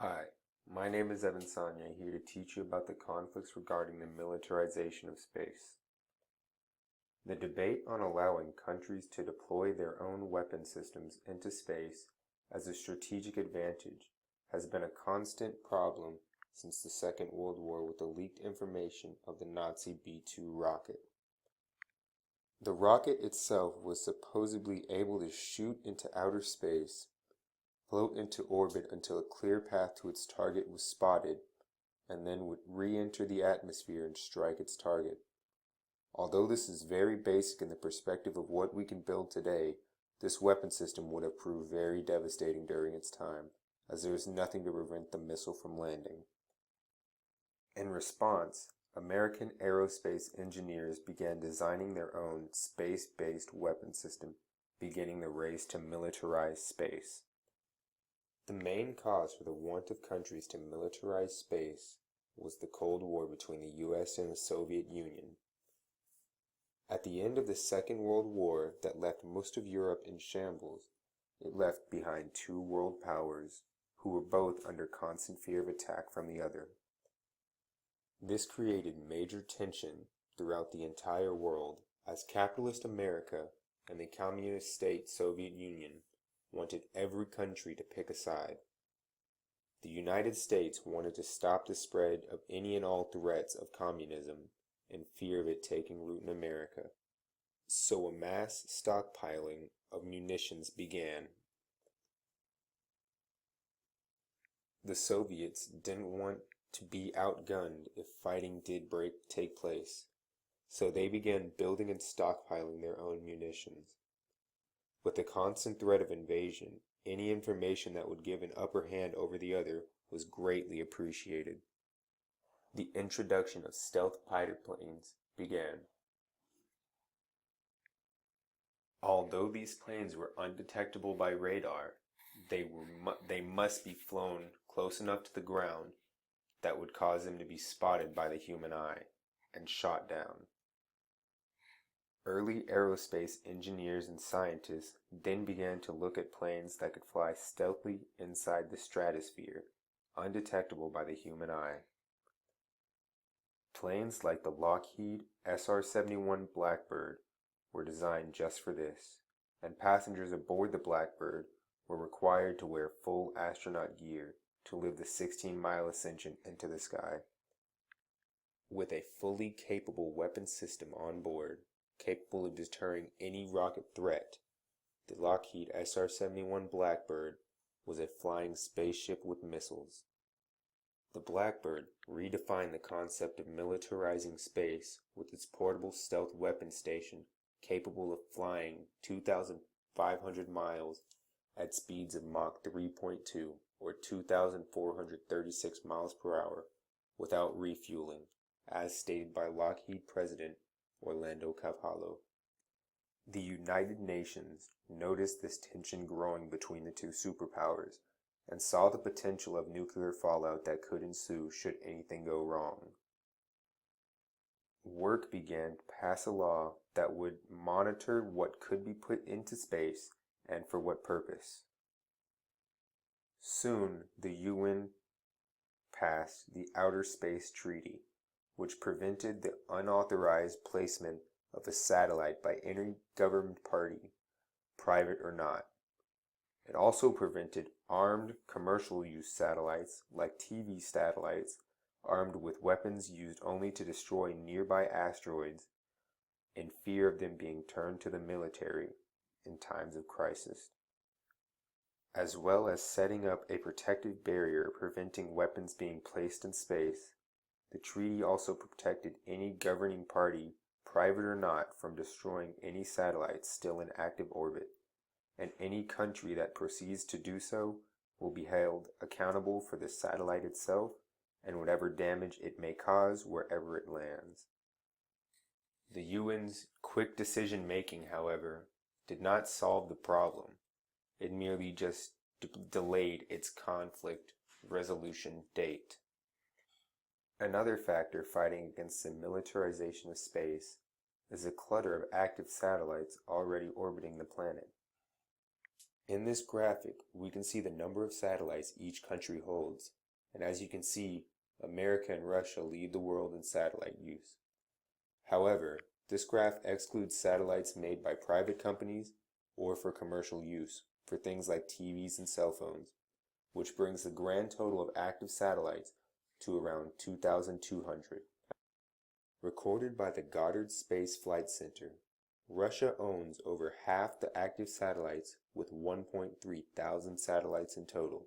Hi, my name is Evan Sonnier, here to teach you about the conflicts regarding the militarization of space. The debate on allowing countries to deploy their own weapon systems into space as a strategic advantage has been a constant problem since the Second World War with the leaked information of the Nazi B-2 rocket. The rocket itself was supposedly able to shoot into outer space, float into orbit until a clear path to its target was spotted, and then would re-enter the atmosphere and strike its target. Although this is very basic in the perspective of what we can build today, this weapon system would have proved very devastating during its time, as there is nothing to prevent the missile from landing. In response, American aerospace engineers began designing their own space-based weapon system, beginning the race to militarize space. The main cause for the want of countries to militarize space was the Cold War between the US and the Soviet Union. At the end of the Second World War that left most of Europe in shambles, it left behind two world powers who were both under constant fear of attack from the other. This created major tension throughout the entire world as capitalist America and the communist state Soviet Union wanted every country to pick a side. The United States wanted to stop the spread of any and all threats of communism in fear of it taking root in America. So a mass stockpiling of munitions began. The Soviets didn't want to be outgunned if fighting did take place, so they began building and stockpiling their own munitions. With the constant threat of invasion, any information that would give an upper hand over the other was greatly appreciated. The introduction of stealth fighter planes began. Although these planes were undetectable by radar, they must be flown close enough to the ground that would cause them to be spotted by the human eye and shot down. Early aerospace engineers and scientists then began to look at planes that could fly stealthily inside the stratosphere, undetectable by the human eye. Planes like the Lockheed SR-71 Blackbird were designed just for this, and passengers aboard the Blackbird were required to wear full astronaut gear to live the 16-mile ascension into the sky. With a fully capable weapon system on board, capable of deterring any rocket threat, the Lockheed SR-71 Blackbird was a flying spaceship with missiles. The Blackbird redefined the concept of militarizing space with its portable stealth weapon station capable of flying 2,500 miles at speeds of Mach 3.2 or 2,436 miles per hour without refueling, as stated by Lockheed President Orlando Carvalho. The United Nations noticed this tension growing between the two superpowers and saw the potential of nuclear fallout that could ensue should anything go wrong. Work began to pass a law that would monitor what could be put into space and for what purpose. Soon, the UN passed the Outer Space Treaty, which prevented the unauthorized placement of a satellite by any government party, private or not. It also prevented armed commercial use satellites like TV satellites armed with weapons used only to destroy nearby asteroids in fear of them being turned to the military in times of crisis, as well as setting up a protective barrier preventing weapons being placed in space. The treaty also protected any governing party, private or not, from destroying any satellites still in active orbit, and any country that proceeds to do so will be held accountable for the satellite itself and whatever damage it may cause wherever it lands. The UN's quick decision-making, however, did not solve the problem. It merely just delayed its conflict resolution date. Another factor fighting against the militarization of space is the clutter of active satellites already orbiting the planet. In this graphic, we can see the number of satellites each country holds, and as you can see, America and Russia lead the world in satellite use. However, this graph excludes satellites made by private companies or for commercial use, for things like TVs and cell phones, which brings the grand total of active satellites to around 2,200. Recorded by the Goddard Space Flight Center, Russia owns over half the active satellites with 1.3 thousand satellites in total.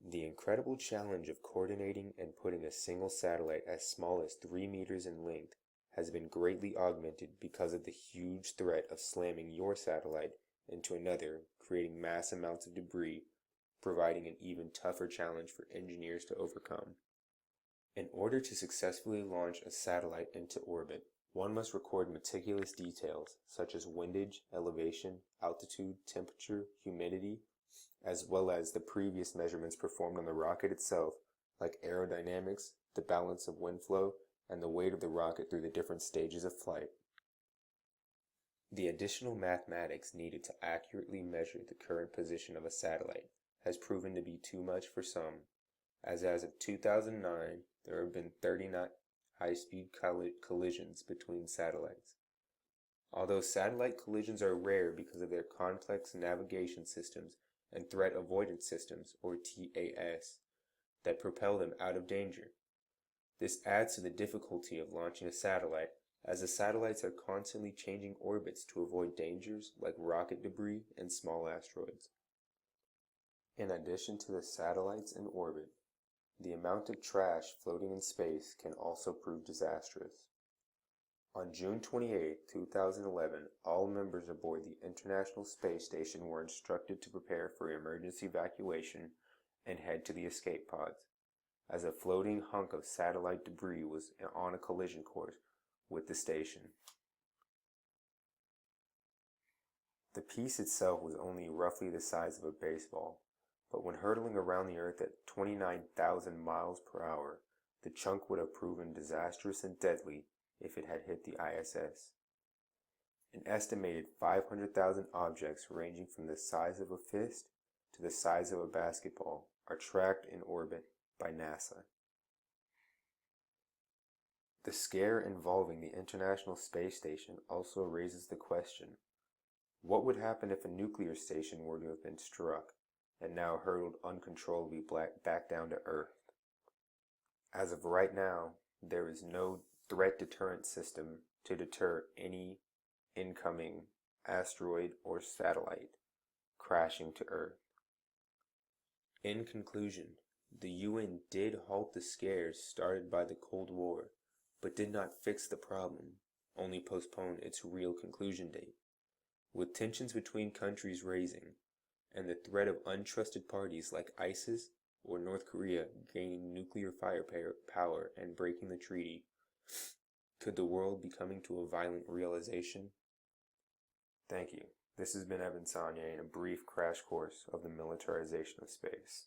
The incredible challenge of coordinating and putting a single satellite as small as 3 meters in length has been greatly augmented because of the huge threat of slamming your satellite into another, creating mass amounts of debris, providing an even tougher challenge for engineers to overcome. In order to successfully launch a satellite into orbit, one must record meticulous details such as windage, elevation, altitude, temperature, humidity, as well as the previous measurements performed on the rocket itself, like aerodynamics, the balance of wind flow, and the weight of the rocket through the different stages of flight. The additional mathematics needed to accurately measure the current position of a satellite has proven to be too much for some, as of 2009, there have been 39 high-speed collisions between satellites. Although satellite collisions are rare because of their complex navigation systems and threat avoidance systems, or TAS, that propel them out of danger. This adds to the difficulty of launching a satellite, as the satellites are constantly changing orbits to avoid dangers like rocket debris and small asteroids. In addition to the satellites in orbit, the amount of trash floating in space can also prove disastrous. On June 28, 2011, all members aboard the International Space Station were instructed to prepare for emergency evacuation and head to the escape pods, as a floating hunk of satellite debris was on a collision course with the station. The piece itself was only roughly the size of a baseball, but when hurtling around the Earth at 29,000 miles per hour, the chunk would have proven disastrous and deadly if it had hit the ISS. An estimated 500,000 objects ranging from the size of a fist to the size of a basketball are tracked in orbit by NASA. The scare involving the International Space Station also raises the question, what would happen if a nuclear station were to have been struck and now hurtled uncontrollably back down to Earth? As of right now, there is no threat deterrent system to deter any incoming asteroid or satellite crashing to Earth. In conclusion, the UN did halt the scares started by the Cold War, but did not fix the problem, only postponed its real conclusion date. With tensions between countries raising, and the threat of untrusted parties like ISIS or North Korea gaining nuclear firepower and breaking the treaty, could the world be coming to a violent realization? Thank you. This has been Sonnier in a brief crash course of the militarization of space.